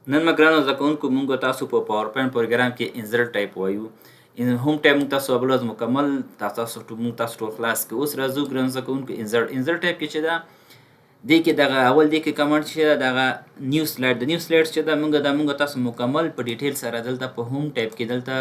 نن مګرانو زده کوونکو مونږ تاسو په پاور پوینټ پروګرام کې انسرټ ټایپ وایو. ان هوم ټایپ مونږ تاسو ابلوز مکمل تاسو مونږ تاسو ټول خلاص کې. اوس راځو ګران زده کوونکو انسرټ ټایپ کې چې دا دې کې دغه اول دې کې کمنټ چې دغه نیو سلایډ د نیو سلایډ چې دا مونږ تاسو مکمل په ډیټیل سره دلته په هوم ټایپ کې دلته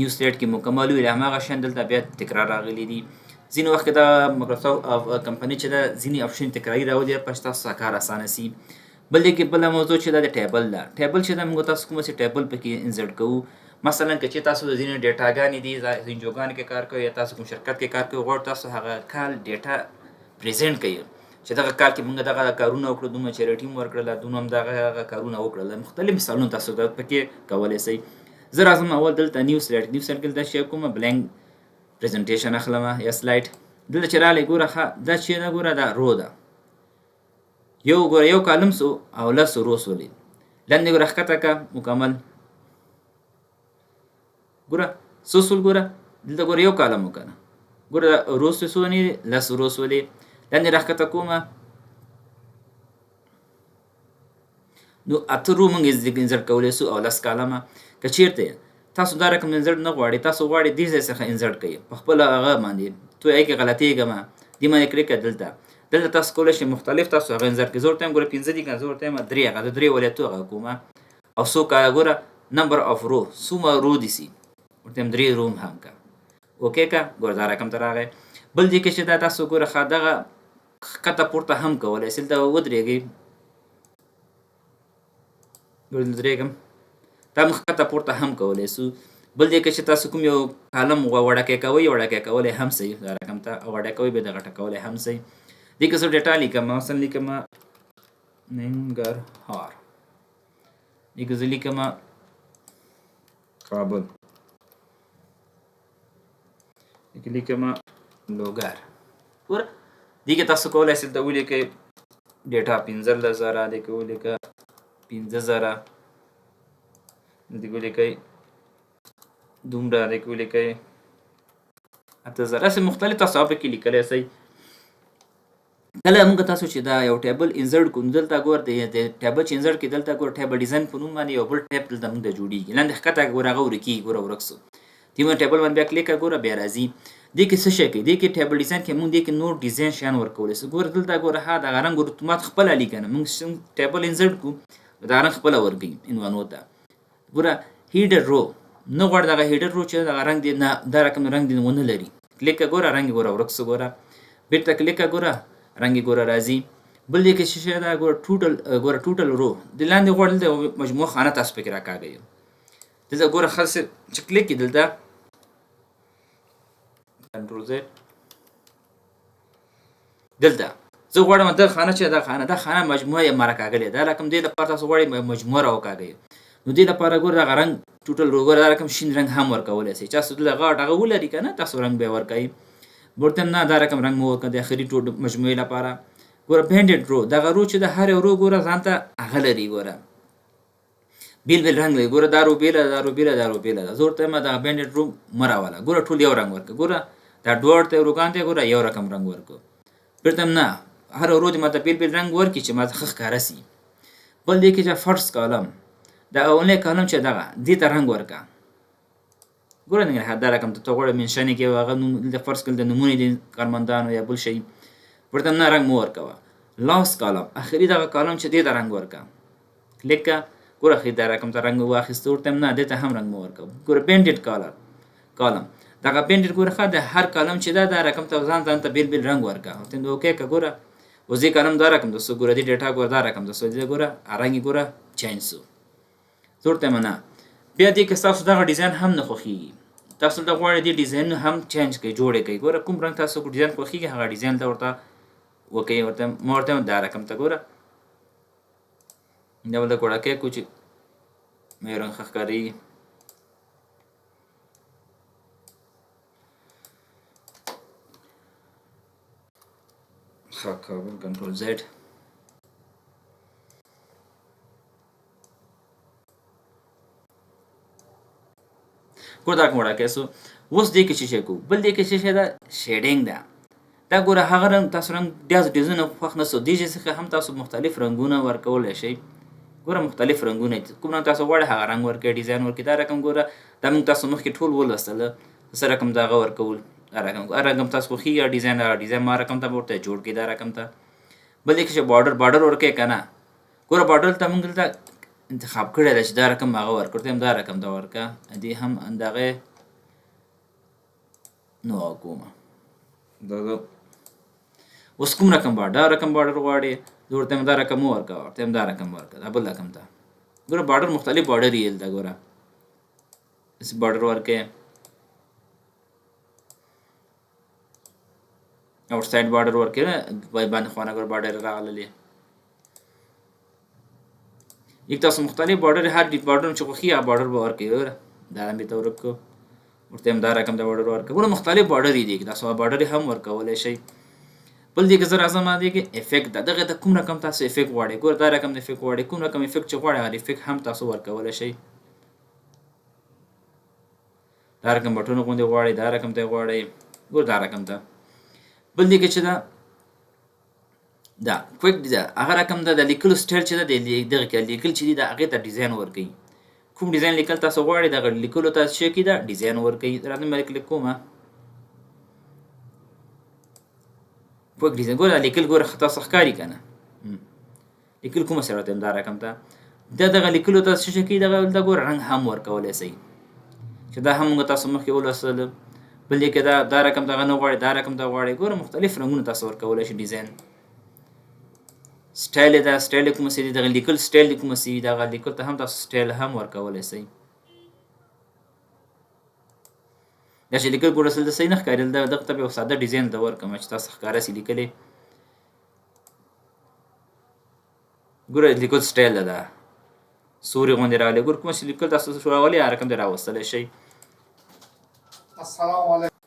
نیو سلایډ کې مکمل ویل هماغه شان دلته بیا تکرار راغلي دي. ځینې وخت دا مایکروسافټ کمپنی چې دا ځینې اپشن تکراری راوړي په تاسو کار اسانه سي. بل کې بل موضوع چې د ټیبل ده. ټیبل چې د موږ تاسو کوم څه ټیبل پکې انسرټ کوو. مثلا که چې تاسو د ځینې ډیټاګانې دي ځینجوګانو کې کار کوي یا تاسو کوم شرکت کې کار کوي غواړئ تاسو هغه کال ډیټا پریزنټ کړئ چې دغه کال کې موږ دغه کارونه وکړو دومره چې ریټینګ ورکړل دومره هم دغه کارونه وکړل. مختلف مثالونه تاسو د پکې کولی شئ. زه راځم اول دلته نیو سلایډ کې دلته شی کوم بلینک پریزنټیشن اخلم یا سلایډ. دلته چې رالی ګوره دا چې دا ګوره دا رو ده یو کالم سو او لس روس ولید لاندې ګوره ښکته که مکمل ګوره سوسول ګوره دلته ګوره یو کالم وکنه ګوره روس سونی لس روس ولید لاندې راښکته کومه نو اته رو موږ انسرټ کولی سو او لس کالمه. که چیرته تاسو دا رقم انسرټ نه غواړئ تاسو غواړئ دې ځای څخه انسرټ کړئ په خپله هغه باندې تو یې کې غلطېږم دې باندې کلیک کړئ. دلته تاسو کولی شئ مختلف تاسو هغه انسرټ کړئ. زه ورته وایم ګوره 15 دي که زه ورته وایم 3 هغه د 3 ولایتو هغه کومه او څو کاله ګوره نمبر اف رو څومره رو دي سي ورته وایم 3 رو هم که اوکې که ګوره دا رقم ته راغی. بل دې کې چې دا تاسو ګوره دغه ښکته پورته هم کولی شئ. دلته ودرېږئ ګوره دلته درېږم دا موږ ښکته پورته هم کولی شو. بل دې کې چې تاسو کوم یو کالم وړکی کوئ وړکی کولی هم صحیح دا رقم ته وړکی کوئ بیا د غټه کولی هم صحیح. دې کې زه ډیټا لیکم مثلا لیکم ننګرهار دې کې زه لیکم کابل دې کې لیکم لوګر. ګوره دې کې تاسو کولی شئ دلته ولیکئ ډیټا 15000 دې کې ولیکه 15000 دې کې ولیکئ دومره دې کې ولیکئ 8000 هسې مختلف تاسو په کې لیکلی شئ. کله موږ تاسو چې دا یو ټیبل انسرټ کوو دلته ګوره د ټیبل چې انسرټ کړي دلته ګوره ټیبل ډیزاین په نوم باندې یو بل ټیب دلته موږ ته جوړېږي. لاندې ښکته ګوره هغه ورکېږي ګوره ورک سو دې ټیبل باندې بیا کلیک ګوره بیا راځي. دې کې څه شی کوي دې کې ټیبل ډیزاین کې موږ دې کې نور ډیزاین شیان ورکولی شو. ګوره دلته ګوره دغه رنګ رتومات خپله لیکه نه موږ ټیبل انسرټ کوو دا رنګ خپله ورکوي عنوانو ته. ګوره هیډر رو نه غواړي دغه هیډر رو چې دغه رنګ دې نه دا رقم رنګ دې ونه لري کلیک ګوره رنګ ګوره ورک سو ګوره بیرته کلیک ګوره رنګ ګوره راځي. بل دې کې چې دا ګوره ټوټل رو د لاندې غواړي د مجموعه خانه تاسو پکې راکاږئ. دلته ګوره خاص چې کلیک کې دلته کنټرول زد دلته زه غواړم دا خانه چې دا خانه مجموعه یې ماره کاږلې دا رقم دې لپاره تاسو غواړئ مجموعه راوکاږئ. نو دې لپاره ګوره دغه رنګ ټوټل رو ګوره دا رقم شین رنګ هم ورکولی شئ. تاسو دلته غاټ هغه ولري که نه تاسو رنګ بیا ورکوئ. ورته نه دا رقم رنګ مو ورکړه د اخري ټول مجموعې لپاره. ګوره بینډډ رو دغه رو چې د هر یو رو ګوره ځان ته هغه لري ګوره بیل رنګ لري. ګوره دا رو بیله دا رو بیله دا رو بیله ده. زه ورته وایم دغه بینډډ رو مه راوله ګوره ټول یو رنګ ورکړه. ګوره دا دوړ ته روګان ته ګوره یو رقم رنګ ورکړو. بیرته نه هر رو دې ماته بیل رنګ ورکړي چې ماته ښه ښکاره سي. بل دې کې چې فرست کالم دا اولنی کالم چې دغه دې ته رنګ ورکړه. ګوره ننګرهار دا رقم ته غواړئ منشن یې کړئ هغه دلته فرض کړئ د نومونه دي کارمندانو یا بل شی ورته نه رنګ مه ورکوه. لاست کالم اخري دغه کالم چې دې ته رنګ ورکړه کلیک کړه ګوره اخري دا رقم ته رنګ واخیسته ورته نه دې ته هم رنګ مه ورکوه. ګوره بینډډ کالم دغه بینډډ ګوره د هر کالم چې دا رقم ته ځان ته بیل رنګ ورکړه ورته اوکې که ګوره اوس دې کالم دا رقم ده سو ګوره دې ډیټا ګوره دا رقم ده سو دې ګوره رنګ ګوره چینج سو. زه ورته وایم نه بیا دې کې ستاسو دغه ډیزاین هم نه خوښېږي تاسو دلته غواړئ دې ډیزاین هم چینج کړئ جوړ یې کړئ. ګوره کوم رنګ تاسو ډیزاین خوښېږي هغه ډیزاین ته ورته وکړئ. ما ورته وایم دا رقم ته ګوره دا ولته وړکی کړو چې مې رنګ ښه ښکارېږي. کابل کنټرول زیډ ګوره دا وړکی سو. اوس دې کې چې کوو بل دې کې چې دا شیډینګ ده دا ګوره هغه رنګ تاسو رنګ ډیزاین خوښ نه سو دې څخه هم تاسو مختلف رنګونه ورکولی شئ. ګوره مختلف رنګونه دي، کوم رنګ تاسو غواړئ هغه رنګ ورکړئ، ډیزاین ورکړئ. دا رقم ګوره دا موږ تاسو مخکې ټول ولوستله څه رقم د هغه ورکول. دا رقم تاسو خوښېږي ډیزاین ما رقم ته به ورته جوړ کړئ دا رقم ته. بل دی کې چې بارډر ورکړئ که نه، ګوره بارډر ته موږ دلته انتخاب کړی ده چې دا رقم هغه ورکړ، ته هم دا رقم ته ورکړه. دې هم همدغې نو کومه دغه اوس کوم رقم بارډر غواړي، زه ورته هم دا رقم مه ورکوه، ورته هم دا رقم ورکړه، دا بل رقم ته. ګوره بارډر مختلف بارډر یې دلته ګوره داسې بارډر ورکړئ. آوټ سایډ بارډر ورکړئ نه باندې خوا نه ګوره بارډر راغللې. یک تاسو مختلف بارډر هر بارډر چې خوښي هغه بارډر به ورکړئ. ګوره دا هم بېرته ورک کړو، ورته هم دا رقم د بارډر ورکړه. ګوره مختلف بارډر دي، تاسو بارډر هم ورکولی شئ. بل دی که زه راځم دی کې افیکټ ده، دغه ته کوم رقم تاسو افیکټ غواړئ، ګوره دا رقم د افیکټ غواړئ، کوم رقم افیکټ چې غواړئ هغه افیکټ هم تاسو ورکولی شئ. دا رقم بټونه غوندې غواړئ، دا رقم ته غواړئ، ګوره دا رقم ته. بل دی کې چې دا کویک دی هغه رقم ده. د لیکلو سټایل چې ده دغه کې لیکل چې دي د هغې ته ډیزاین ورکوي. کوم ډیزاین لیکل تاسو غواړئ دغه لیکلو ته څه کې ده ډیزاین ورکوي. راځم باندې کلیک کومه کویک ډیزاین. ګوره لیکل ګوره تاسو ښکاري که نه لیکل کومه سره ورته دا رقم ته دغه لیکلو ته څه کوي دغه ګوره رنګ هم ورکولی شئ چې دا هم موږ تاسو مخکې ولوستل. بل دی کې دا رقم دغه نه غواړئ، دا رقم ته غواړئ، ګوره مختلف رنګونه تاسو ورکولی شئ. ډیزاین سټایل ده، سټایل کومه څه دي، دغه لیکل سټایل کومه څه دي، دغه لیکل ته هم تاسو سټایل هم ورکولی شئ. دا چې لیکل ګوره دلته صحیح نه ښکارېدل، دغه ته به یو ساده ډیزاین ته ورکړم چې تاسو ښکاره سي لیکلې. ګوره لیکل سټایل ده سوري غوندې راغلی، ګوره کومه چې لیکل تاسو راولئ هغه رقم ته راوستلی شئ. السلام علیکم.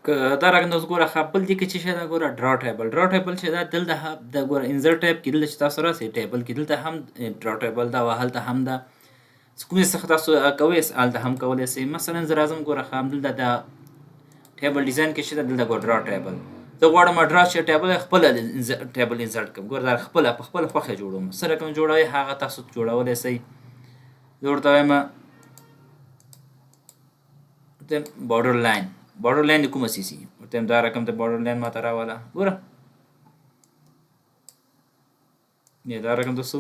که دا رقم تاسو ګوره بل دی کې چې شی ده ګوره ډرا ټیبل چې ده دلته د ګوره انزر ټیب کې دلته چې تاسو راسئ ټیبل کې دلته هم ډرا ټیبل ده او هلته هم ده. کومې څخه تاسو کوئ هلته هم کولی شئ. مثلا زه راځم ګوره همدلته د ټیبل ډیزاین کې چې ده دلته ګوره ډرا ټیبل زه غواړم ډرا چې ټیبل خپله ټیبل انسرټ کړم. ګوره دا خپله په خپله خوښه جوړوم. څه رقم جوړوئ هغه تاسو جوړولی شئ. زه ورته وایم بارډر لاین د کومه سي ورته وایم دا رقم ته بارډر لاین ماته راوله. ګوره دا رقم ته څو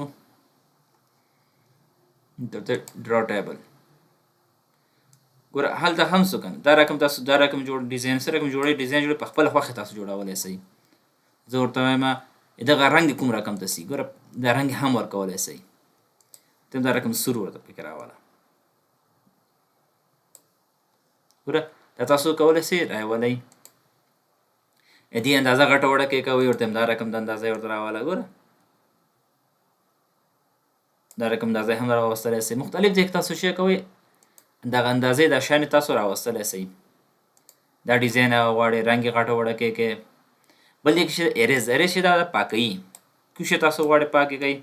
دلته ډرا ټیبل ګوره هلته هم څه کنه دا رقم تاسو دا رقم جوړ ډیزاین څه رقم جوړئ ډیزاین جوړئ په خپله خوښه تاسو جوړولی شئ. زه ورته وایم دغه رنګ کوم رقم ته سي، ګوره دا رنګ هم ورکولی شئ. ته دا رقم سور ورته پکې راوله. ګوره دا تاسو کولی شئ راولئ. دې اندازه غټه وړه کې کوئ ورته دا رقم د اندازه ورته راوله. ګوره دا رقم اندازه هم راوستلی شئ. مختلف ځای کې تاسو شی کوئ دغه اندازې دا شیانې تاسو راوستلی شئ. دا ډیزاین غواړئ رنګ یې غټه وړه کې. بل دی کې چې اریز چې دا پاکوي، کوم شی تاسو غواړئ پاک یې کوئ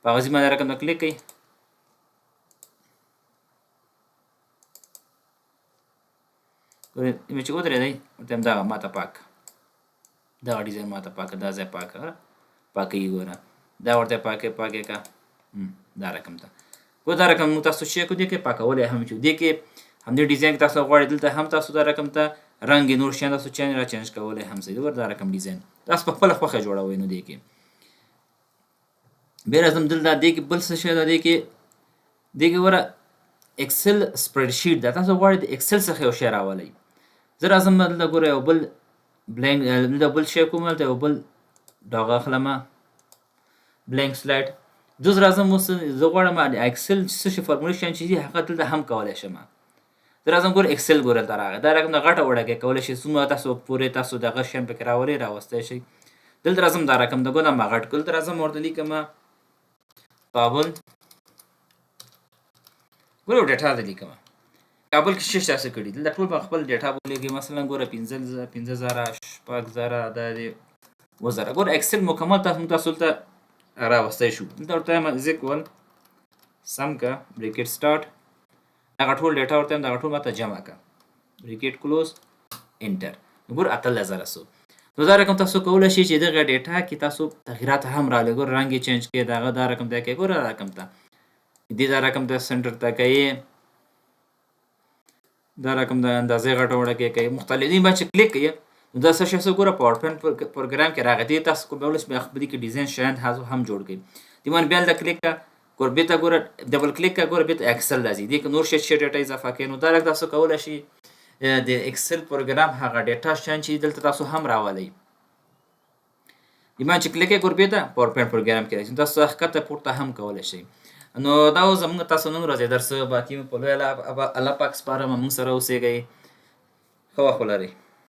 په هغه ځای باندې رقم ته کلیک کوئ. چې ودرېدئ ورته هم دغه ماته پاک دغه ډیزاین ماته پاکه دا ځای پاکوي. ګوره دا ورته پاکې که دا رقم ته ګوره دا رقم موږ تاسو چې دې کې پاکولی هم شو. دې کې همدې ډیزاین کې تاسو غواړئ دلته هم تاسو دا رقم ته رنګ نور شیان تاسو را چینج کولی هم شئ. ګوره دا رقم ډیزاین تاسو په خپله خوښه جوړوئ. نو دې کې بیا راځم دلته دې کې بل څه شی ده. دې کې ګوره اکسل سپریډ شیټ ده، تاسو غواړئ د اکسل څخه یو شی راولئ. زه راځم دلته ګوره یو بل بلینک دلته بل شی کوم دلته یو بل دغه اخلمه بلینک سلایډ. زه راځم اوس زه غواړم اکسل څه شي فارمولې شیان چې دي هغه دلته هم کولی شم. زه راځم ګوره اکسل ګوره دلته راغی. دا رقم د غټه وړه کې کولی شئ څومره تاسو پورې تاسو دغه شیان پکې راولئ راوستی شئ. دلته راځم دا رقم د ګوره ما غټ کړ. دلته راځم ورته لیکمه کابل. ګوره ډیټا ته لیکمه کابل کې څه تاسو کړي دلته ټول په خپل ډیټا بولیږي. مثلا ګوره 15,000 شپږ,000 دا دی 2,000. ګوره اکسل مکمل تاسو ته راوستی شو. دلته ورته وایم از اکول سم که بریکټ سټارټ دغه ټول ډیټا ورته دغه ټول ماته جمع که بریکټ کلوز انټر. ګوره 18,000 شو. نو دا رقم تاسو کولای شئ چې دغه ډیټا کې تاسو تغیرات هم راولئ. ګوره رنګ یې چینج کړئ، دغه دا رقم ته کې ګوره دا رقم ته دې دا رقم ته سنټر ته کوي، دا رقم د اندازې غټه وړه کوي مختلفین باندې کلیک کوي. نو دا څه شی څه ګوره پاور پوینټ پروګرام کې راغلی دی. تاسو کومول بیا خپل کې ډیزاین شیان هم جوړ کړئ. دی باندې بیا د کلیک کا ګور بیت ګوره ډبل کلیک کا ګوره بیت ایکسل راځي. دی نور شی ډیټا اضافه کړئ. نو دا رقم تاسو کولای شئ د ایکسل پروګرام هغه ډیټا شان چې دلته تاسو هم راولئ. ایمان چې کلیک ګور بیت پاور پوینټ پروګرام کې راځي. تاسو حقیقت پورته هم کولای شئ. نو دا زموږ تاسو نن ورځې درس باقي په لوی الله پاک سپارم موږ سره اوسئ. ښه وخت ولرئ.